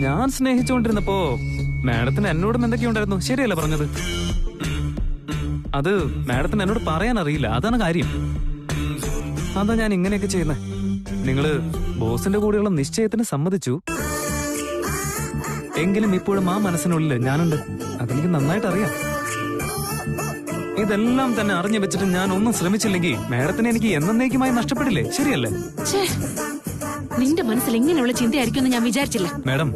ഞാൻ സ്നേഹിച്ചുകൊണ്ടിരുന്നപ്പോ മാഡത്തിന് എന്നോടും എന്തൊക്കെയുണ്ടായിരുന്നു, ശരിയല്ല പറഞ്ഞത്? അത് മാഡത്തിന് എന്നോട് പറയാൻ അറിയില്ല, അതാണ് കാര്യം. അതാ ഞാൻ ഇങ്ങനെയൊക്കെ ചെയ്യുന്നത്. നിങ്ങള് ബോസിന്റെ കൂടെയുള്ള നിശ്ചയത്തിന് സമ്മതിച്ചു, എങ്കിലും ഇപ്പോഴും ആ മനസ്സിനുള്ളിൽ ഞാനുണ്ട്. അതെനിക്ക് നന്നായിട്ട് അറിയാം. ഇതെല്ലാം തന്നെ അറിഞ്ഞു വെച്ചിട്ട് ഞാൻ ഒന്നും ശ്രമിച്ചില്ലെങ്കിൽ മാഡത്തിന് എനിക്ക് എന്നേക്കുമായി നഷ്ടപ്പെടില്ലേ, ശരിയല്ലേ? നിന്റെ മനസ്സിൽ ഇങ്ങനെയുള്ള ചിന്തയായിരിക്കും ഞാൻ വിചാരിച്ചില്ല. മാഡം,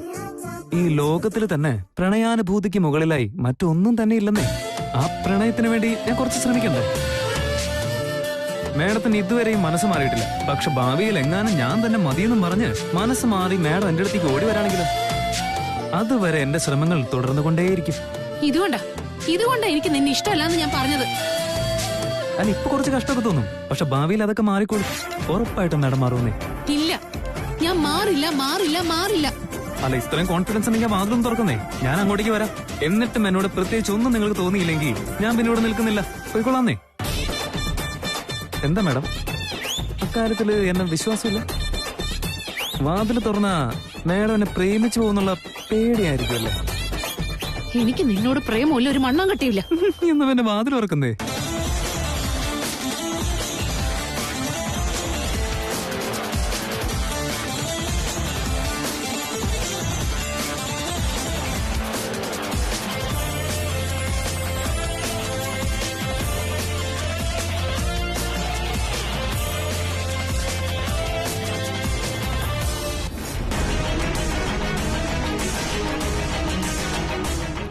ഈ ലോകത്തിൽ തന്നെ പ്രണയാനുഭൂതിക്ക് മുകളിലായി മറ്റൊന്നും തന്നെ ഇല്ലെന്നേ. ആ പ്രണയത്തിന് വേണ്ടി ഞാൻ കുറച്ച് ശ്രമിക്കണ്ടേ? മാഡത്തിന് ഇതുവരെയും മനസ്സ് മാറിയിട്ടില്ല. പക്ഷെ ഭാവിയിൽ എങ്ങാനും ഞാൻ തന്നെ മതിയെന്നും പറഞ്ഞ് മനസ്സ് മാറി മാഡം എന്റെ അടുത്തേക്ക് ഓടി വരാണെങ്കിലും അതുവരെ എന്റെ ശ്രമങ്ങൾ തുടർന്നുകൊണ്ടേയിരിക്കും. ഇതുകൊണ്ടാ എനിക്ക് നിന്നെ ഇഷ്ടമല്ലാന്ന് ഞാൻ പറഞ്ഞത്. അല്ല, ഇപ്പൊ കുറച്ച് കഷ്ടമൊക്കെ തോന്നും, പക്ഷെ ഭാവിയിൽ അതൊക്കെ മാറിക്കോളും. ഉറപ്പായിട്ടും മാഡം മാറുന്നേ. ഇല്ല, ഞാൻ മാറില്ല. അല്ല, ഇത്രയും കോൺഫിഡൻസ് ഉണ്ടെങ്കിൽ വാതിലും തുറക്കുന്നേ. ഞാൻ അങ്ങോട്ടേക്ക് വരാം. എന്നിട്ടും എന്നോട് പ്രത്യേകിച്ച് ഒന്നും നിങ്ങൾക്ക് തോന്നിയില്ലെങ്കിൽ ഞാൻ പിന്നെ ഇവിടെ നിൽക്കുന്നില്ല, പോയിക്കൊള്ളാന്നേ. എന്താ മാഡം, അക്കാര്യത്തില് എന്നെ വിശ്വാസമില്ല? വാതിൽ തുറന്ന മാഡം എന്നെ പ്രേമിച്ചു പോകുന്നുള്ള പേടിയായിരിക്കുമല്ലേ? എനിക്ക് നിന്നോട് പ്രേമമില്ല, ഒരു മണ്ണാൻ കട്ടിയില്ല. എന്ന് പിന്നെ വാതിൽ തുറക്കുന്നേ.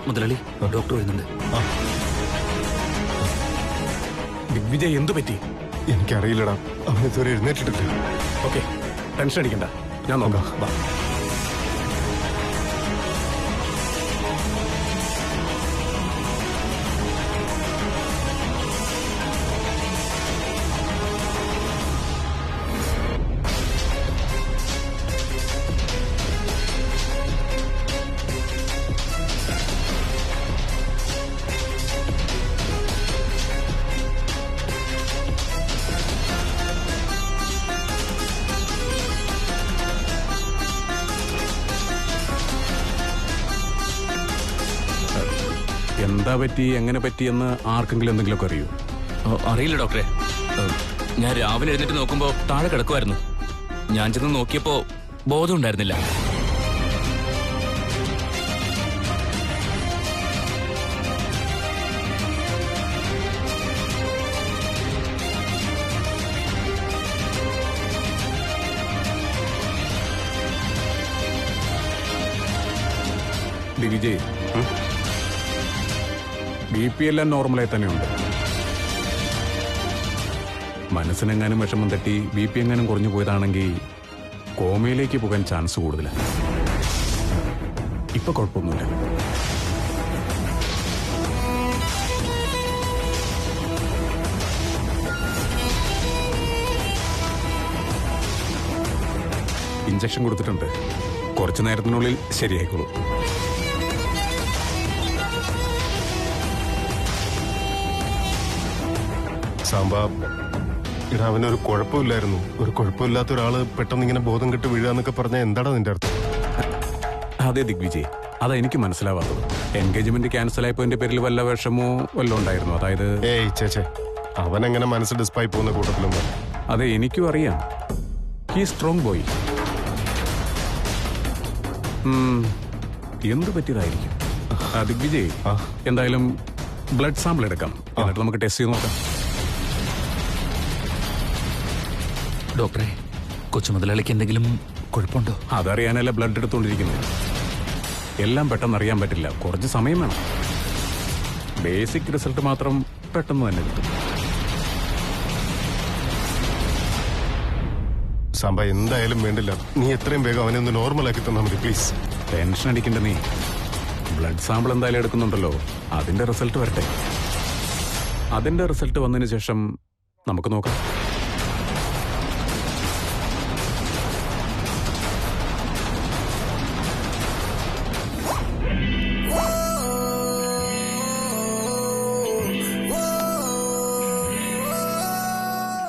മുതലാളി, ഡോക്ടർ വരുന്നുണ്ട്. ദിഗ്വിജയ് എന്തു പറ്റി? എനിക്കറിയില്ലടാ, അവൻ ഇതുവരെ എഴുന്നേറ്റിട്ടില്ല. ഓക്കെ, ടെൻഷൻ അടിക്കണ്ട, ഞാൻ നോക്കാം. വാ. എന്താ പറ്റി, എങ്ങനെ പറ്റിയെന്ന് ആർക്കെങ്കിലും എന്തെങ്കിലുമൊക്കെ അറിയൂ? അറിയില്ല ഡോക്ടറെ. ഞാൻ രാവിലെ എഴുന്നേറ്റ് നോക്കുമ്പോ താഴെ കിടക്കുമായിരുന്നു. ഞാൻ ചെന്ന് നോക്കിയപ്പോ ബോധം ഉണ്ടായിരുന്നില്ല. ദിഗ്വിജയ്, BP എല്ലാം നോർമലായി തന്നെയുണ്ട്. മനസ്സിനെങ്ങാനും വിഷമം തട്ടി BP എങ്ങാനും കുറഞ്ഞു പോയതാണെങ്കിൽ കോമയിലേക്ക് പോകാൻ ചാൻസ് കൂടുതലാണ്. ഇപ്പൊ കുഴപ്പമൊന്നുമില്ല. ഇഞ്ചക്ഷൻ കൊടുത്തിട്ടുണ്ട്, കുറച്ചു നേരത്തിനുള്ളിൽ ശരിയായിക്കോളൂ. സാമ്പാ, ഇടാ, അവനൊരു കുഴപ്പമില്ലായിരുന്നു. ഒരു കുഴപ്പമില്ലാത്ത ഒരാള് പെട്ടെന്ന് ഇങ്ങനെ ബോധം കെട്ട് വീഴാന്നൊക്കെ പറഞ്ഞാൽ എന്താടാ നിന്റെ അർത്ഥം? അതെ ദിഗ്വിജയ്, അതാ എനിക്ക് മനസ്സിലാവാത്തത്. എൻഗേജ്മെന്റ് ക്യാൻസൽ ആയപ്പോന്റെ പേരിൽ വല്ല വിഷമോ വല്ലതും ഉണ്ടായിരുന്നു? അതായത് ഏയ് ചേച്ചേ, അവനെങ്ങനെ മനസ്സ് ഡിസ്പായി പോകുന്ന കൂട്ടത്തിലൊന്നും. അതെ, എനിക്കും അറിയാം. He strong boy. എന്ത് പറ്റിയതായിരിക്കും? ദിഗ്വിജയ്, എന്തായാലും ബ്ലഡ് സാമ്പിൾ എടുക്കാം, എന്നിട്ട് നമുക്ക് ടെസ്റ്റ് ചെയ്ത് നോക്കാം. ഡോക്ടറെ, കൊച്ചു മുതലാളിക്ക് എന്തെങ്കിലും കുഴപ്പമുണ്ടോ? അതറിയാനല്ല ബ്ലഡ് എടുത്തുകൊണ്ടിരിക്കുന്നത്. എല്ലാം പെട്ടെന്ന് അറിയാൻ പറ്റില്ല, കുറച്ച് സമയം വേണം. ബേസിക് റിസൾട്ട് മാത്രം പെട്ടെന്ന് തന്നെ കിട്ടും. സാമ്പ, എന്തായാലും വേണ്ടില്ല, നീ എത്രയും വേഗം അവനെ ഒന്ന് നോർമലാക്കി തന്നാൽ മതി പ്ലീസ്. ടെൻഷൻ അടിക്കണ്ട നീ. ബ്ലഡ് സാമ്പിൾ എന്തായാലും എടുക്കുന്നുണ്ടല്ലോ, അതിന്റെ റിസൾട്ട് വരട്ടെ. അതിന്റെ റിസൾട്ട് വന്നതിന് ശേഷം നമുക്ക് നോക്കാം.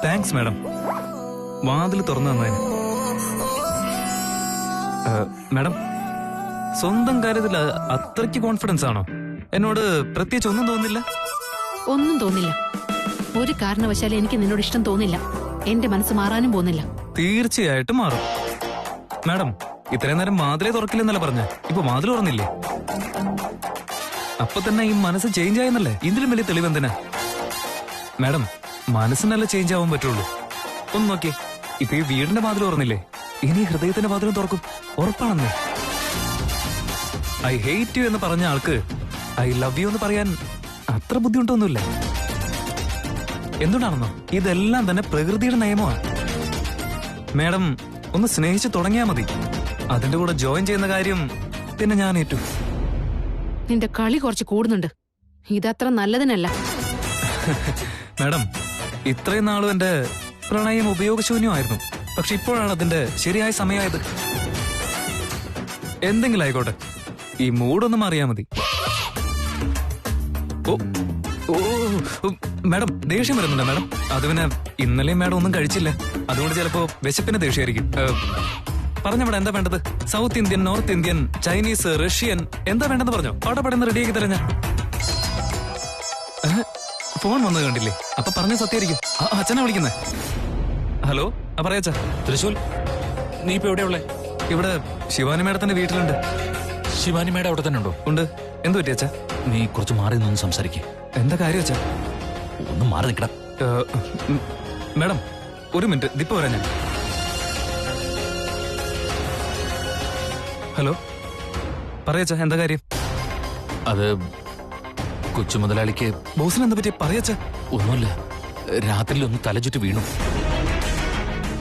താങ്ക്സ് മാഡം, വാതിൽ തുറന്നു തന്നതിന്. മാഡം, സ്വന്തം കാര്യത്തിൽ അത്രയ്ക്ക് കോൺഫിഡൻസ് ആണോ? എന്നോട് പ്രത്യേകിച്ച് ഒന്നും തോന്നില്ല? ഒന്നും തോന്നില്ല. ഒരു കാരണവശാലും എനിക്ക് നിന്നോട് ഇഷ്ടം തോന്നില്ല. എന്റെ മനസ്സ് മാറാനും പോകുന്നില്ല. തീർച്ചയായിട്ടും മാറും മാഡം. ഇത്രയും നേരം വാതിലേ തുറക്കില്ലെന്നല്ല പറഞ്ഞ, ഇപ്പൊ വാതിൽ തുറന്നില്ലേ? അപ്പൊ തന്നെ ഈ മനസ്സ് ചേഞ്ച് ആയെന്നല്ലേ? ഇതിലും വലിയ തെളിവെന്തിനാ മാഡം? മനസ്സിനല്ല ചേഞ്ച് ആവാൻ പറ്റുള്ളൂ. ഒന്ന് നോക്കിയേ, ഇപ്പൊ ഈ വീടിന്റെ വാതിൽ തുറന്നില്ലേ, ഇനി ഹൃദയത്തിന്റെ വാതിലും തുറക്കും. ഉറപ്പാണെന്നേ. ഐ ഹേറ്റ് യു എന്ന് പറഞ്ഞ ആൾക്ക് ഐ ലവ് യു എന്ന് പറയാൻ അത്ര ബുദ്ധിമുട്ടൊന്നുമില്ല. എന്തുകൊണ്ടാണെന്നോ? ഇതെല്ലാം തന്നെ പ്രകൃതിയുടെ നിയമമാണ്. മാഡം ഒന്ന് സ്നേഹിച്ച് തുടങ്ങിയാൽ മതി. അതിന്റെ കൂടെ ജോയിൻ ചെയ്യുന്ന കാര്യം പിന്നെ ഞാൻ ഏറ്റു. നിന്റെ കളി കുറച്ച് കൂടുന്നുണ്ട്. ഇതത്ര നല്ലതിനല്ല. മാഡം, ഇത്രയും നാളും എന്റെ പ്രണയം ഉപയോഗശൂന്യമായിരുന്നു. പക്ഷെ ഇപ്പോഴാണ് അതിന്റെ ശരിയായ സമയമായത്. എന്തെങ്കിലും ആയിക്കോട്ടെ, ഈ മൂഡൊന്നും മാറിയാ മതി. ഓ ഓ ഓ, മാഡം ദേഷ്യം വരുന്നുണ്ടോ മാഡം? അത് പിന്നെ ഇന്നലെയും മാഡം ഒന്നും കഴിച്ചില്ല, അതുകൊണ്ട് ചിലപ്പോ വിശപ്പിന്റെ ദേഷ്യമായിരിക്കും. പറഞ്ഞ മാഡം എന്താ വേണ്ടത്? South Indian, north Indian, Chinese, Russian, എന്താ വേണ്ടെന്ന് പറഞ്ഞോ? പടപടെന്ന് റെഡിയാക്കി തരാം ഞാൻ. ഫോൺ വന്നത് കണ്ടില്ലേ? അപ്പൊ പറഞ്ഞ സത്യമായിരിക്കും. അച്ഛനാ വിളിക്കുന്നേ. ഹലോ, പറയാച്ച. തൃശൂൽ, നീ ഇപ്പൊ എവിടെയുള്ളേ? ഇവിടെ ശിവാനി മാഡത്തിന്റെ വീട്ടിലുണ്ട്. ശിവാനി മേഡം അവിടെ തന്നെ ഉണ്ടോ? ഉണ്ട്. എന്തു പറ്റി അച്ഛാ? നീ കുറച്ച് മാറി നിന്ന് സംസാരിക്കേ. എന്താ കാര്യം അച്ഛാ? ഒന്ന് മാറി നിൽക്കണം. മാഡം ഒരു മിനിറ്റ്, ദിപ്പോ വരാം ഞാൻ. ഹലോ, പറയച്ചാ, എന്താ കാര്യം? അത് കൊച്ചു മുതലാളിക്ക് ബോസിന് എന്താ പറ്റിയ? പറയച്ചാ. ഒന്നുമില്ല, രാത്രിയിൽ ഒന്ന് തലചുറ്റി വീണു.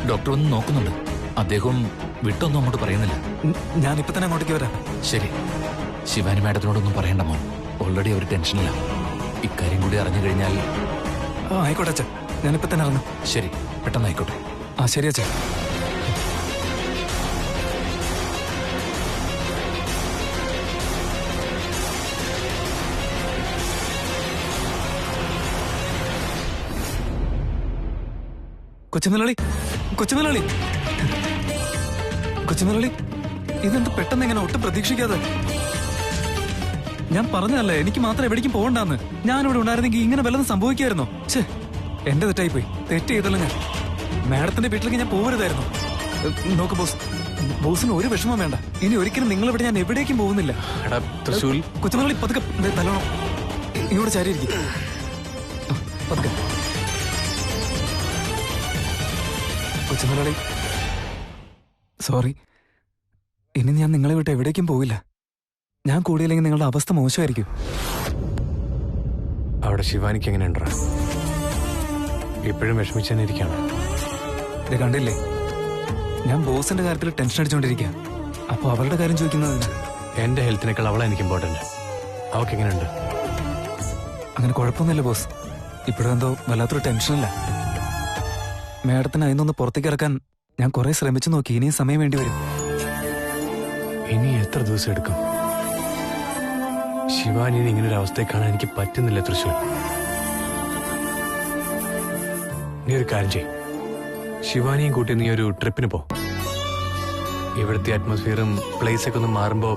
ഡോക്ടർ വന്ന് നോക്കുന്നുണ്ട്. അദ്ദേഹം വിട്ടൊന്നും അങ്ങോട്ട് പറയുന്നില്ല. ഞാനിപ്പോ തന്നെ അങ്ങോട്ടേക്ക് വരാം. ശരി, ശിവാനി മാഡത്തിനോടൊന്നും പറയണ്ട മോൻ. ഓൾറെഡി അവർ ടെൻഷനില്ല. ഇക്കാര്യം കൂടി അറിഞ്ഞു കഴിഞ്ഞാൽ. ആയിക്കോട്ടെ അച്ഛാ, ഞാനിപ്പോ തന്നെ ഇറങ്ങാം. ശരി, പെട്ടെന്നായിക്കോട്ടെ. ശരി അച്ഛാ. കൊച്ചുമുതലാളി, കൊച്ചുമുതലാളി, കൊച്ചുമുതലാളി, ഇതെന്ത് പെട്ടെന്ന് ഇങ്ങനെ ഒട്ടും പ്രതീക്ഷിക്കാതെ? ഞാൻ പറഞ്ഞതല്ലേ എനിക്ക് മാത്രം എവിടേക്കും പോകണ്ടെന്ന്. ഞാനിവിടെ ഉണ്ടായിരുന്നെങ്കിൽ ഇങ്ങനെ വല്ലതും സംഭവിക്കുമായിരുന്നോ? ഛേ, എന്റെ തെറ്റായി പോയി. തെറ്റ് ചെയ്തല്ലോ ഞാൻ. മാഡത്തിന്റെ വീട്ടിലേക്ക് ഞാൻ പോകരുതായിരുന്നു. നോക്ക് ബോസ്, ബോസിന് ഒരു വിഷമം വേണ്ട. ഇനി ഒരിക്കലും നിങ്ങളിവിടെ ഞാൻ എവിടേക്കും പോകുന്നില്ല. കൊച്ചുമുതലാളി പതുക്കെ തല്ലണം. ഇങ്ങോട്ട് ചാരിയിരിക്കും. പതുക്കെ. കൊച്ചുമുതലാളി, സോറി. ഇനി ഞാൻ നിങ്ങളെ വിട്ട് എവിടേക്കും പോവില്ല. ഞാൻ കൂടിയില്ലെങ്കിൽ നിങ്ങളുടെ അവസ്ഥ മോശമായിരിക്കും. അവിടെ ശിവാനിക്ക് എങ്ങനെയുണ്ടാ? ഇപ്പോഴും വിഷമിച്ചെന്നിരിക്കാണ്. ഇത് കണ്ടില്ലേ, ഞാൻ ബോസിന്റെ കാര്യത്തിൽ ടെൻഷൻ അടിച്ചുകൊണ്ടിരിക്കുക. അപ്പൊ അവളുടെ കാര്യം ചോദിക്കുന്നതിന് എന്റെ ഹെൽത്തിനേക്കാൾ അവളെ എനിക്ക് ഇമ്പോർട്ടന്റ്. അവൾക്ക് എങ്ങനെയുണ്ട്? അങ്ങനെ കുഴപ്പമൊന്നുമില്ല ബോസ്. ഇപ്പോഴും എന്തോ വല്ലാത്തൊരു ടെൻഷനില്ല. മാഡത്തിന് അതിനൊന്ന് പുറത്തേക്ക് ഇറക്കാൻ ഞാൻ കുറെ ശ്രമിച്ചു നോക്കി. ഇനിയും സമയം വേണ്ടി വരും. ഇനി എത്ര ദിവസം എടുക്കും? ശിവാനിനെ ഇങ്ങനൊരു അവസ്ഥയെ കാണാൻ എനിക്ക് പറ്റുന്നില്ല തൃശ്ശൂർ. നീ ഒരു കാര്യം ചെയ്യും, ശിവാനിയും കൂട്ടി നീ ഒരു ട്രിപ്പിന് പോ. ഇവിടുത്തെ അറ്റ്മോസ്ഫിയറും പ്ലേസൊക്കെ ഒന്ന് മാറുമ്പോ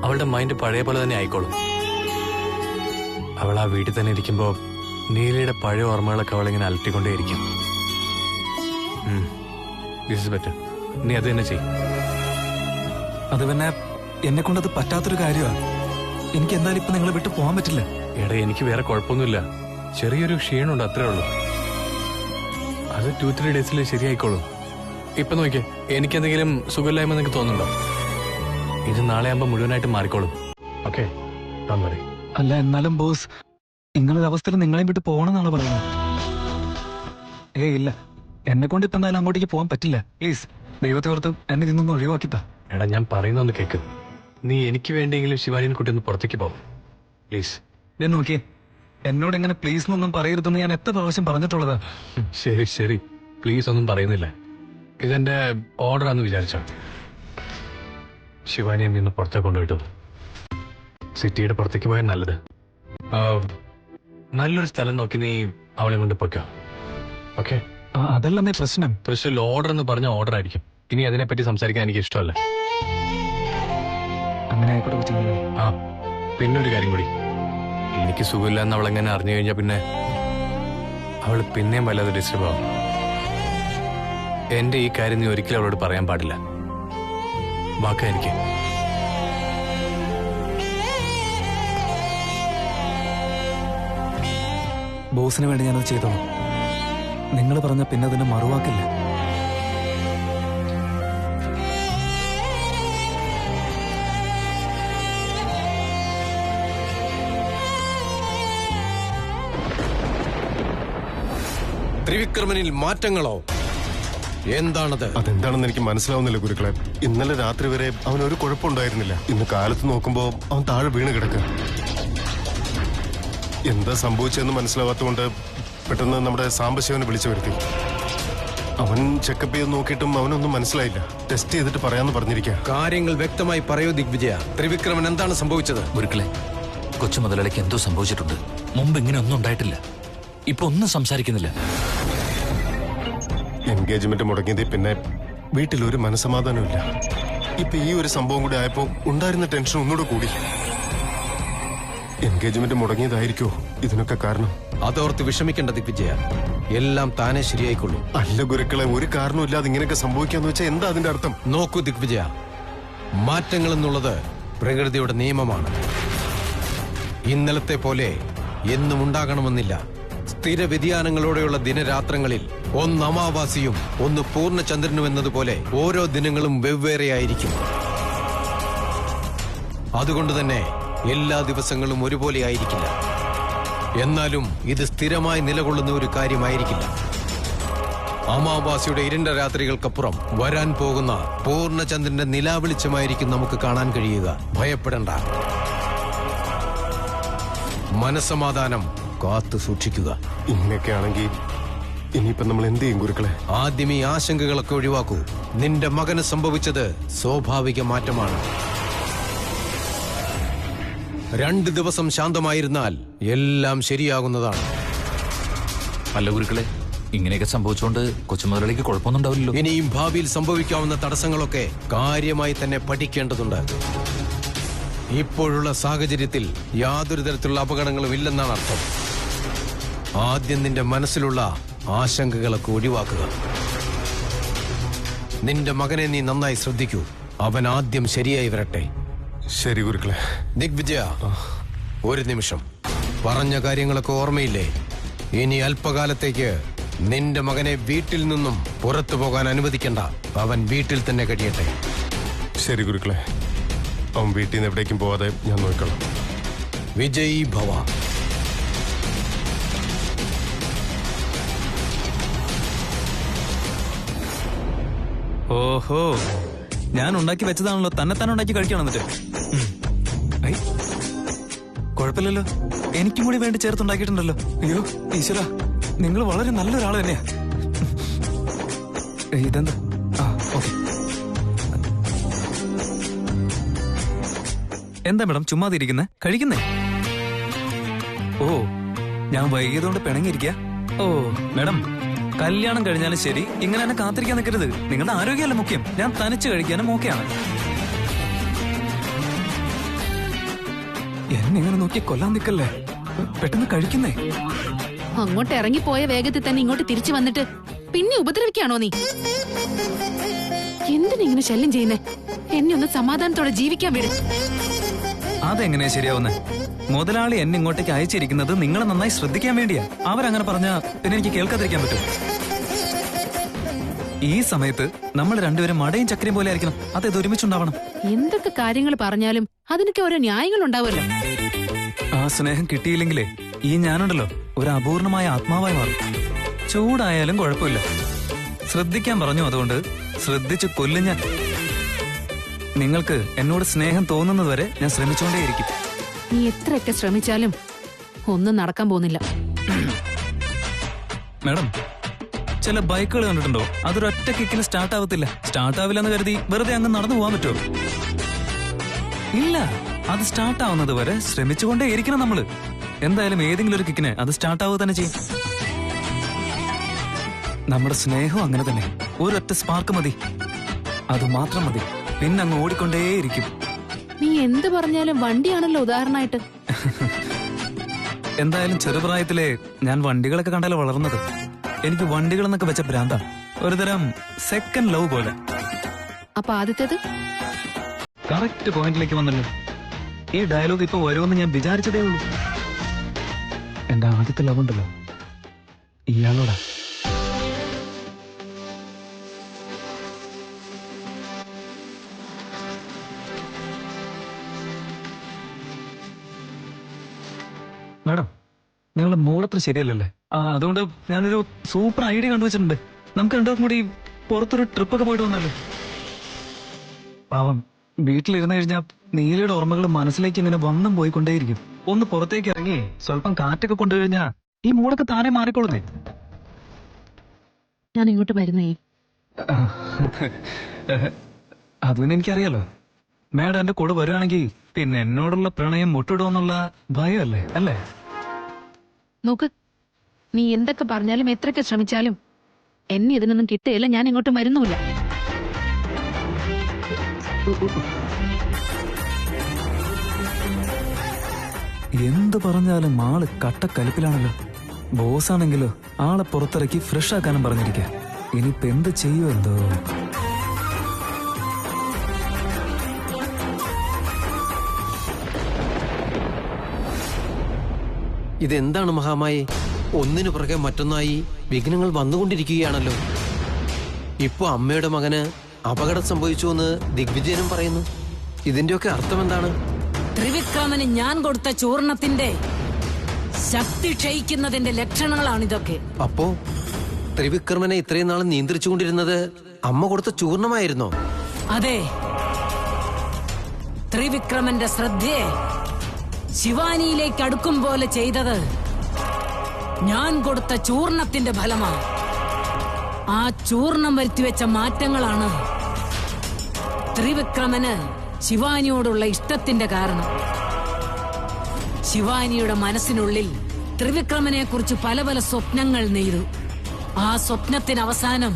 അവളുടെ മൈൻഡ് പഴയ പോലെ തന്നെ ആയിക്കോളും. അവൾ ആ വീട്ടിൽ തന്നെ ഇരിക്കുമ്പോ നീലയുടെ പഴയ ഓർമ്മകളൊക്കെ അവളിങ്ങനെ അലട്ടിക്കൊണ്ടേയിരിക്കും. This is better. നീ അത് തന്നെ ചെയ്യും. അത് പിന്നെ എന്നെ കൊണ്ടത് പറ്റാത്തൊരു കാര്യമാണ്. എനിക്ക് എന്തായാലും ഇപ്പൊ നിങ്ങളെ വിട്ട് പോകാൻ പറ്റില്ല. എടാ, എനിക്ക് വേറെ കുഴപ്പമൊന്നുമില്ല. ചെറിയൊരു ക്ഷീണമുണ്ട്, അത്രേ ഉള്ളൂ. അത് 2-3 ഡേയ്സിൽ ശരിയായിക്കോളും. ഇപ്പൊ നോക്കിയേ, എനിക്കെന്തെങ്കിലും സുഖമില്ലായ്മ നിനക്ക് തോന്നുന്നുണ്ടോ? ഇത് നാളെ ആകുമ്പോ മുഴുവനായിട്ട് മാറിക്കോളും. ഓക്കെ, അല്ല, എന്നാലും ബോസ്, നിങ്ങളുടെ അവസ്ഥയിൽ നിങ്ങളെയും വിട്ട് പോകണമെന്നാണ് പറയുന്നത്. ഇല്ല, എന്നെ കൊണ്ട് ഇപ്പൊ എന്തായാലും അങ്ങോട്ടേക്ക് പോകാൻ പറ്റില്ല. പ്ലീസ്, ദൈവത്തെ ഓർത്ത് എന്നെ ഇതൊന്നും ഒഴിവാക്കിത്താ. എടാ, ഞാൻ പറയുന്നൊന്ന് കേക്ക്. നീ എനിക്ക് വേണ്ടിയെങ്കിലും ശിവാനിയെ കുട്ടി ഒന്ന് പുറത്തേക്ക് പോകും പ്ലീസ്. ഞാൻ നോക്കിയേ, എന്നോട് എങ്ങനെ പ്ലീസ് എന്നൊന്നും പറയരുതെന്ന് ഞാൻ എത്ര പ്രാവശ്യം പറഞ്ഞിട്ടുള്ളതാ. ശരി ശരി, പ്ലീസ് ഒന്നും പറയുന്നില്ല. ഇതെന്റെ ഓർഡറാന്ന് വിചാരിച്ചോ? ശിവാനിയെ നിന്ന് പുറത്തേക്ക് കൊണ്ടുപോയിട്ടു. സിറ്റിയുടെ പുറത്തേക്ക് പോയാൽ നല്ലത്. നല്ലൊരു സ്ഥലം നോക്കി നീ അവളെ കൊണ്ട് പൊയ്ക്കോ. ഓക്കെ? അതല്ലേ പ്രശ്നം. പക്ഷേ ഓർഡർ എന്ന് പറഞ്ഞ ഓർഡർ ആയിരിക്കും. ഇനി അതിനെപ്പറ്റി സംസാരിക്കാൻ എനിക്ക് ഇഷ്ടമല്ല. അങ്ങനെ ആയിക്കോട്ടെ ചെയ്യുന്നത്. ആ പിന്നൊരു കാര്യം കൂടി, എനിക്ക് സുഖമില്ല എന്ന് അവളെങ്ങനെ അറിഞ്ഞു കഴിഞ്ഞാൽ പിന്നെ അവൾ പിന്നെയും വല്ലാതെ ഡിസ്റ്റർബ് ആവും. എന്റെ ഈ കാര്യം നീ ഒരിക്കലും അവളോട് പറയാൻ പാടില്ല. വാക്കാ എനിക്ക്. ബോസിന് വേണ്ടി ഞാനത് ചെയ്തോളാം. നിങ്ങൾ പറഞ്ഞ പിന്നെ അതിന് മറുവാക്കില്ല. ത്രിവിക്രമനിൽ മാറ്റങ്ങളോ? എന്താണത്? അതെന്താണെന്ന് എനിക്ക് മനസ്സിലാവുന്നില്ല ഗുരുക്കളെ. ഇന്നലെ രാത്രി വരെ അവനൊരു കുഴപ്പമുണ്ടായിരുന്നില്ല. ഇന്ന് കാലത്ത് നോക്കുമ്പോ അവൻ താഴെ വീണ് കിടക്കുക. എന്താ സംഭവിച്ചതെന്ന് മനസ്സിലാവാത്തതുകൊണ്ട് പെട്ടെന്ന് നമ്മുടെ സാംബശിവനെ വിളിച്ചു വരുത്തി. അവൻ ചെക്കപ്പ് ചെയ്ത് നോക്കിയിട്ടും അവനൊന്നും മനസ്സിലായില്ല. ടെസ്റ്റ് ചെയ്തിട്ട് പറയാന്ന് പറഞ്ഞിരിക്കുക. കാര്യങ്ങൾ വ്യക്തമായി പറയൂ ദിഗ്വിജയ. ത്രിവിക്രമൻ എന്താണ് സംഭവിച്ചത്? ഗുരുക്കളെ, കൊച്ചു മുതലാളിക്ക് എന്തോ സംഭവിച്ചിട്ടുണ്ട്. മുമ്പ് ഇങ്ങനെ ഒന്നും ഉണ്ടായിട്ടില്ല. ഇപ്പൊ ഒന്നും സംസാരിക്കുന്നില്ല. എൻഗേജ്മെന്റ് മുടങ്ങിയതിൽ പിന്നെ വീട്ടിലൊരു മനസമാധാനമില്ല. ഇപ്പൊ ഈ ഒരു സംഭവം കൂടി ആയപ്പോ ഉണ്ടായിരുന്ന ടെൻഷൻ ഒന്നുകൂടെ കൂടി. എൻഗേജ്മെന്റ് മുടങ്ങിയതായിരിക്കോ ഇതിനൊക്കെ കാരണം? അതോർത്ത് വിഷമിക്കേണ്ട ദിഗ്വിജയ, എല്ലാം താനെ ശരിയായിക്കൊള്ളൂ. അല്ല ഗുരുക്കളെ, ഒരു കാരണമില്ലാതെ ഇങ്ങനെയൊക്കെ സംഭവിക്കാന്ന് വെച്ചാൽ എന്താ അതിന്റെ അർത്ഥം? നോക്കൂ ദിഗ്വിജയ, മാറ്റങ്ങൾ എന്നുള്ളത് പ്രകൃതിയുടെ നിയമമാണ്. ഇന്നലത്തെ പോലെ എന്നും ഉണ്ടാകണമെന്നില്ല. സ്ഥിര വ്യതിയാനങ്ങളോടെയുള്ള ദിനരാത്രങ്ങളിൽ ഒന്ന് അമാവാസിയും ഒന്ന് പൂർണ്ണചന്ദ്രനും എന്നതുപോലെ ഓരോ ദിനങ്ങളും വെവ്വേറെയായിരിക്കും. അതുകൊണ്ട് തന്നെ എല്ലാ ദിവസങ്ങളും ഒരുപോലെ ആയിരിക്കില്ല. എന്നാലും ഇത് സ്ഥിരമായി നിലകൊള്ളുന്ന ഒരു കാര്യമായിരിക്കില്ല. അമാവാസിയുടെ ഇരുണ്ട രാത്രികൾക്കപ്പുറം വരാൻ പോകുന്ന പൂർണ്ണചന്ദ്രന്റെ നിലാവെളിച്ചമായിരിക്കും നമുക്ക് കാണാൻ കഴിയുക. ഭയപ്പെടണ്ട. മനസ്സമാധാനം കാത്തു സൂക്ഷിക്കുക. ഇങ്ങനെയൊക്കെയാണെങ്കിൽ ഇനിയിപ്പം നമ്മൾ എന്ത് ചെയ്യും ഗുരുക്കളെ? ആദ്യം ഈ ആശങ്കകളൊക്കെ ഒഴിവാക്കൂ. നിന്റെ മകന് സംഭവിച്ചത് സ്വാഭാവിക മാറ്റമാണ്. 2 ദിവസം ശാന്തമായിരുന്നാൽ എല്ലാം ശരിയാകുന്നതാണ്. അല്ല ഗുരുക്കളെ, ഇങ്ങനെയൊക്കെ സംഭവിച്ചുകൊണ്ട് കൊച്ചു മുതലാളിക്ക് കുഴപ്പമൊന്നും ഉണ്ടാവില്ലല്ലോ. ഇനിയും ഭാവിയിൽ സംഭവിക്കാവുന്ന തടസ്സങ്ങളൊക്കെ കാര്യമായി തന്നെ പഠിക്കേണ്ടതുണ്ട്. ഇപ്പോഴുള്ള സാഹചര്യത്തിൽ യാതൊരു തരത്തിലുള്ള അപകടങ്ങളും ഇല്ലെന്നാണ് അർത്ഥം. ആദ്യം നിന്റെ മനസ്സിലുള്ള ആശങ്കകളൊക്കെ ഒഴിവാക്കുക. നിന്റെ മകനെ നീ നന്നായി ശ്രദ്ധിക്കൂ. അവൻ ആദ്യം ശരിയായി വരട്ടെ. ശരി ഗുരുക്കളെ. ദിഗ്വിജയ, ഒരു നിമിഷം. പറഞ്ഞ കാര്യങ്ങളൊക്കെ ഓർമ്മയില്ലേ? ഇനി അല്പകാലത്തേക്ക് നിന്റെ മകനെ വീട്ടിൽ നിന്നും പുറത്തു പോകാൻ അനുവദിക്കണ്ട. അവൻ വീട്ടിൽ തന്നെ കഴിയട്ടെ. ശരി ഗുരുക്കളെ. അവൻ വീട്ടിൽ നിന്ന് എവിടേക്കും പോവാതെ ഞാൻ നോക്കണം. വിജയ് ഭവ. ഓഹോ, ഞാൻ ഉണ്ടാക്കി വെച്ചതാണല്ലോ. തന്നെ ഉണ്ടാക്കി കഴിക്കണം. എന്നിട്ട് കുഴപ്പമില്ലല്ലോ, എനിക്കും കൂടി വേണ്ടി ചേർത്തുണ്ടാക്കിയിട്ടുണ്ടല്ലോ. അയ്യോ ഈശ്വര, നിങ്ങൾ വളരെ നല്ലൊരാൾ തന്നെയാ. ഇതെന്താ? ആ ഓക്കെ. എന്താ മാഡം ചുമ്മാതിരിക്കുന്നേ? കഴിക്കുന്നേ? ഓ, ഞാൻ വൈകിയതുകൊണ്ട് പിണങ്ങിയിരിക്കുക. ഓ മാഡം, കല്യാണം കഴിഞ്ഞാലും ശരി ഇങ്ങനെ തന്നെ കാത്തിരിക്കാൻ നിൽക്കരുത്. നിങ്ങളുടെ ആരോഗ്യമല്ല മുഖ്യം. ഞാൻ തനിച്ച് കഴിക്കാനും ഓക്കെയാണ്. എന്നെ ഇങ്ങനെ നോക്കി കൊല്ലാൻ നിൽക്കല്ലേ. പെട്ടെന്ന് കഴിക്കുന്നേ. അങ്ങോട്ട് ഇറങ്ങിപ്പോയ വേഗത്തിൽ തന്നെ ഇങ്ങോട്ട് തിരിച്ചു വന്നിട്ട് പിന്നെ ഉപദ്രവിക്കാണോ നീ? എന്തിനിങ്ങനെ ശല്യം ചെയ്യുന്നേ? എന്നെ ഒന്ന് സമാധാനത്തോടെ ജീവിക്കാൻ വിട്. അതെങ്ങനെയാ ശരിയാവുന്നേ? മുതലാളി എന്നെ ഇങ്ങോട്ടേക്ക് അയച്ചിരിക്കുന്നത് നിങ്ങളെ നന്നായി ശ്രദ്ധിക്കാൻ വേണ്ടിയാ. അവരങ്ങനെ പറഞ്ഞാ പിന്നെ എനിക്ക് കേൾക്കാതിരിക്കാൻ പറ്റും? ഈ സമയത്ത് നമ്മൾ രണ്ടുപേരും മടയും ചക്കരയും പോലെ ആയിരിക്കണം. അത് ഒരുമിച്ചുണ്ടാവണം. എന്തൊക്കെ കാര്യങ്ങൾ പറഞ്ഞാലും അതിനൊക്കെ ഓരോ ന്യായങ്ങൾ ഉണ്ടാവുമല്ലോ. ആ സ്നേഹം കിട്ടിയില്ലെങ്കിലേ ഈ ഞാനുണ്ടല്ലോ ഒരു അപൂർണമായ ആത്മാവായി മാറും. ചൂടായാലും കുഴപ്പമില്ല. ശ്രദ്ധിക്കാൻ പറഞ്ഞു, അതുകൊണ്ട് ശ്രദ്ധിച്ചു കൊല്ലും ഞാൻ. നിങ്ങൾക്ക് എന്നോട് സ്നേഹം തോന്നുന്നതുവരെ ഞാൻ ശ്രമിച്ചുകൊണ്ടേയിരിക്കും. നീ എത്രയൊക്കെ ശ്രമിച്ചാലും ഒന്നും നടക്കാൻ പോകുന്നില്ല. മാഡം, ചില ബൈക്കുകൾ കണ്ടിട്ടുണ്ടോ? അതൊരൊറ്റ കിക്കിന് സ്റ്റാർട്ട് ആവത്തില്ല. സ്റ്റാർട്ട് ആവില്ലെന്ന് കരുതി വെറുതെ അങ്ങ് നടന്നു പോകാൻ പറ്റുമോ? ഇല്ല, അത് സ്റ്റാർട്ട് ആവുന്നത് വരെ ശ്രമിച്ചുകൊണ്ടേ ഇരിക്കണം നമ്മള്. എന്തായാലും ഏതെങ്കിലും ഒരു കിക്കിന് അത് സ്റ്റാർട്ട് ആവുക തന്നെ ചെയ്യും. നമ്മുടെ സ്നേഹം അങ്ങനെ തന്നെ. ഒരൊറ്റ സ്പാർക്ക് മതി, അത് മാത്രം മതി. പിന്നെ അങ്ങ് ഓടിക്കൊണ്ടേയിരിക്കും. നീ എന്ത് പറഞ്ഞാലും വണ്ടിയാണല്ലോ ഉദാഹരണമായിട്ട്. എന്തായാലും ചെറുപ്രായത്തിലെ ഞാൻ വണ്ടികളൊക്കെ കണ്ടാലോ വളർന്നത്. എനിക്ക് വണ്ടികൾ എന്നൊക്കെ വെച്ച ഭ്രാന്ത. ഒരുതരം സെക്കൻഡ് ലവ് പോലെ. അപ്പൊ ആദ്യത്തേത്? കറക്റ്റ് പോയിന്റിലേക്ക് വന്നല്ലോ. ഈ ഡയലോഗ് ഇപ്പൊ വരുമെന്ന് ഞാൻ വിചാരിച്ചതേ ഉള്ളൂ. എന്റെ ആദ്യത്തെ ലവ് ഉണ്ടല്ലോ, ഇയാളോടാ. മാഡം, നിങ്ങളുടെ മൂടത്ര ശരിയല്ലല്ലേ? അതുകൊണ്ട് ഞാനൊരു സൂപ്പർ ഐഡിയ കണ്ടുവച്ചിട്ടുണ്ട്. നമുക്ക് രണ്ടുപേർക്കും കൂടി പുറത്തൊരു ട്രിപ്പൊക്കെ പോയിട്ട് വന്നല്ലോ. പാവം വീട്ടിലിരുന്ന് കഴിഞ്ഞാൽ നീലയുടെ ഓർമ്മകൾ മനസ്സിലേക്ക് ഇങ്ങനെ വന്നും പോയിക്കൊണ്ടേയിരിക്കും. ഒന്ന് പുറത്തേക്ക് ഇറങ്ങി സ്വല്പം കാറ്റൊക്കെ കൊണ്ടുകഴിഞ്ഞാ ഈ മൂടൊക്കെ താനെ മാറിക്കൊള്ളുന്നേ. ഞാൻ ഇങ്ങോട്ട് വരുന്നേ. അത് പിന്നെ എനിക്കറിയാലോ. മാഡം എന്റെ കൂടെ വരുവാണെങ്കിൽ പിന്നെ എന്നോടുള്ള പ്രണയം മുട്ടിടുമെന്നുള്ള ഭയമല്ലേ അല്ലേ? നോക്ക്, നീ എന്തൊക്കെ പറഞ്ഞാലും എത്രയൊക്കെ ശ്രമിച്ചാലും എന്നെ ഇതിനൊന്നും കിട്ടുകയില്ല. ഞാൻ ഇങ്ങോട്ടും വരുന്നുമില്ല. എന്ത് പറഞ്ഞാലും ആള് കട്ടക്കലിപ്പിലാണല്ലോ. ബോസ് ആണെങ്കിലോ ആളെ പുറത്തിറക്കി ഫ്രഷ് ആക്കാനും പറഞ്ഞിരിക്കുക. ഇനിയിപ്പോ എന്ത് ചെയ്യുമോ എന്തോ. ഇതെന്താണ് മഹാമായി? ഒന്നിനു പുറകെ മറ്റൊന്നായി വിഘ്നങ്ങൾ വന്നുകൊണ്ടിരിക്കുകയാണല്ലോ. ഇപ്പൊ അമ്മയുടെ മകന് അപകടം സംഭവിച്ചു എന്ന് ദിഗ്വിജയനും പറയുന്നു. ഇതിന്റെയൊക്കെ അർത്ഥം എന്താണ്? ത്രിവിക്രമന് ഞാൻ കൊടുത്ത ചൂർണത്തിന്റെ ശക്തി ക്ഷയിക്കുന്നതിന്റെ ലക്ഷണങ്ങളാണിതൊക്കെ. അപ്പോ ത്രിവിക്രമനെ ഇത്രയും നാൾ നിയന്ത്രിച്ചുകൊണ്ടിരുന്നത് അമ്മ കൊടുത്ത ചൂർണമായിരുന്നോ? അതെ, ത്രിവിക്രമന്റെ ശ്രദ്ധയെ ശിവാനിയിലേക്ക് അടുക്കും പോലെ ചെയ്തത് ഞാൻ കൊടുത്ത ചൂർണത്തിന്റെ ഫലമാണ്. ആ ചൂർണം വരുത്തിവെച്ച മാറ്റങ്ങളാണ് ത്രിവിക്രമന് ശിവാനിയോടുള്ള ഇഷ്ടത്തിന്റെ കാരണം. ശിവാനിയുടെ മനസ്സിനുള്ളിൽ ത്രിവിക്രമനെ കുറിച്ച് പല പല സ്വപ്നങ്ങൾ നെയ്തു. ആ സ്വപ്നത്തിന് അവസാനം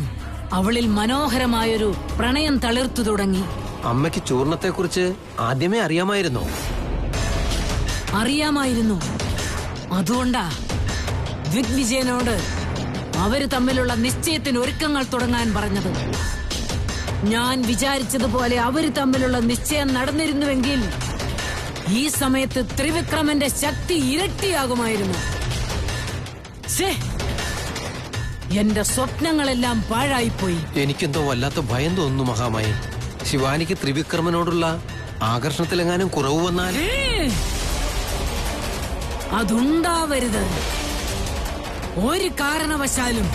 അവളിൽ മനോഹരമായൊരു പ്രണയം തളിർത്തു തുടങ്ങി. അമ്മയ്ക്ക് ചൂർണത്തെക്കുറിച്ച് ആദ്യമേ അറിയാമായിരുന്നോ? അറിയാമായിരുന്നു. അതുകൊണ്ടാ ദിഗ്വിജയനോട് അവര് തമ്മിലുള്ള നിശ്ചയത്തിന് ഒരുക്കങ്ങൾ തുടങ്ങാൻ പറഞ്ഞത്. ഞാൻ വിചാരിച്ചതുപോലെ അവര് തമ്മിലുള്ള നിശ്ചയം നടന്നിരുന്നുവെങ്കിൽ ഈ സമയത്ത് ത്രിവിക്രമന്റെ ശക്തി ഇരട്ടിയാകുമായിരുന്നു. എന്റെ സ്വപ്നങ്ങളെല്ലാം പാഴായിപ്പോയി. എനിക്കെന്തോ വല്ലാത്ത ഭയം തോന്നുന്നു മഹാമായി. ശിവാനിക്ക് ത്രിവിക്രമനോടുള്ള ആകർഷണത്തിലെങ്ങാനും കുറവ് വന്നാൽ? അതുണ്ടാവരുത്. ഒരു കാരണവശാലും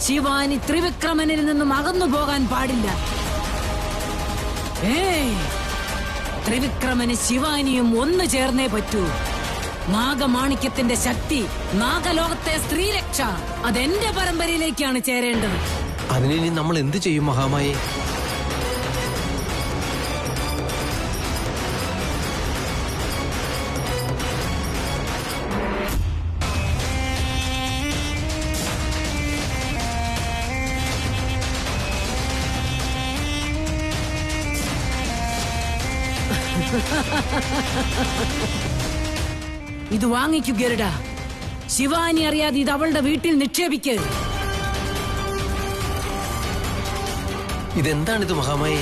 ശിവാനി ത്രിവിക്രമനിൽ നിന്നും അകന്നു പോകാൻ പാടില്ല. ത്രിവിക്രമന് ശിവാനിയും ഒന്നു ചേർന്നേ പറ്റൂ. നാഗമാണിക്യത്തിന്റെ ശക്തി, നാഗലോകത്തെ സ്ത്രീരക്ഷ, അതെന്റെ പരമ്പരയിലേക്കാണ് ചേരേണ്ടത്. അതിനി നമ്മൾ എന്ത് ചെയ്യും മഹാമായി? ഇത് വാങ്ങിക്കൂ ഗരുഡ. ശിവാനി അറിയാതെ ഇത് അവളുടെ വീട്ടിൽ നിക്ഷേപിക്ക്. ഇതെന്താണിത് മഹാമായി?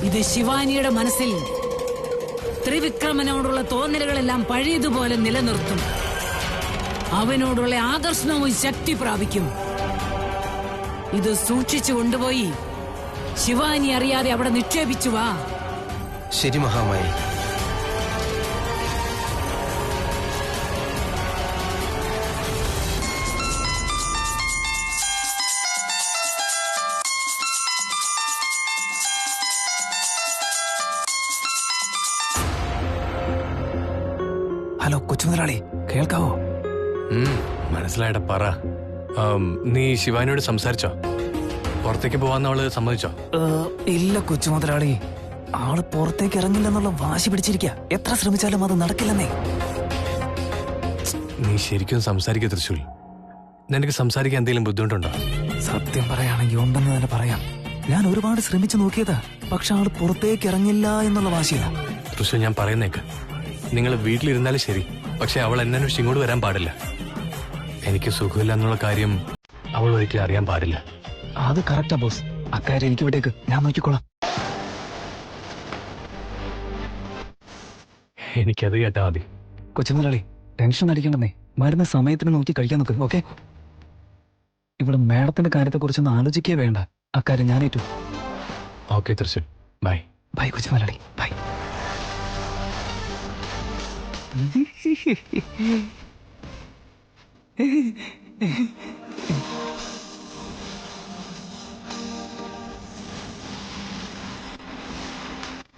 ഇത് ശിവാനിയുടെ മനസ്സിൽ ത്രിവിക്രമനോടുള്ള തോന്നലുകളെല്ലാം പഴയതുപോലെ നിലനിർത്തും. അവനോടുള്ള ആകർഷണവും ശക്തി പ്രാപിക്കും. ഇത് സൂക്ഷിച്ചു കൊണ്ടുപോയി ശിവാനി അറിയാതെ അവിടെ നിക്ഷേപിച്ചു വാ. ശരി മഹാമായി. ഹലോ കൊച്ചുമുതലാളി, കേൾക്കാവോ? മനസ്സിലായിട്ട പറ. നീ ശിവാനിയോട് സംസാരിച്ചോ? പുറത്തേക്ക് പോവാന്ന് അവള് സമ്മതിച്ചോ? ഇല്ല കൊച്ചുമുതലാളി, ആള് പുറത്തേക്ക് ഇറങ്ങില്ലെന്നുള്ള വാശി പിടിച്ചിരിക്കുക. എത്ര ശ്രമിച്ചാലും അത് നടക്കില്ലെന്നേ. നീ ശരിക്കും സംസാരിക്കുക തൃശ്ശൂൽ. നിനക്ക് സംസാരിക്കാൻ എന്തെങ്കിലും ബുദ്ധിമുട്ടുണ്ടോ? സത്യം പറയുകയാണെങ്കിൽ ഉണ്ടെന്ന് തന്നെ പറയാം. ഞാൻ ഒരുപാട് ശ്രമിച്ചു നോക്കിയതാ, പക്ഷെ ആള് പുറത്തേക്ക് ഇറങ്ങില്ല എന്നുള്ള വാശിയാ. തൃശ്ശൂർ, ഞാൻ പറയുന്നേക്ക്, നിങ്ങൾ വീട്ടിലിരുന്നാലും ശരി, പക്ഷെ അവൾ എന്നെ അന്വേഷിച്ച് ഇങ്ങോട്ട് വരാൻ പാടില്ല. എനിക്ക് സുഖമില്ല എന്നുള്ള കാര്യം അവൾ ഒരിക്കലും അറിയാൻ പാടില്ല. അത് കറക്റ്റാ ബോസ്. അക്കാര്യം എനിക്ക് വിട്ടേക്ക്, ഞാൻ നോക്കിക്കോളാം. എനിക്കത് കേട്ടാ മതി. കൊച്ചുമുതലാളി, ടെൻഷൻ അടിക്കണ്ടെന്നേ. മരുന്ന് സമയത്തിന് നോക്കി കഴിക്കാൻ നോക്ക്. ഓക്കെ? ഇവിടെ മേഡത്തിന്റെ കാര്യത്തെക്കുറിച്ചൊന്നും ആലോചിക്കേ വേണ്ട. അക്കാര്യം ഞാനേറ്റു. Okay Thrissur, bye. ബൈ കൊച്ചുമുതലാളി, ബൈ.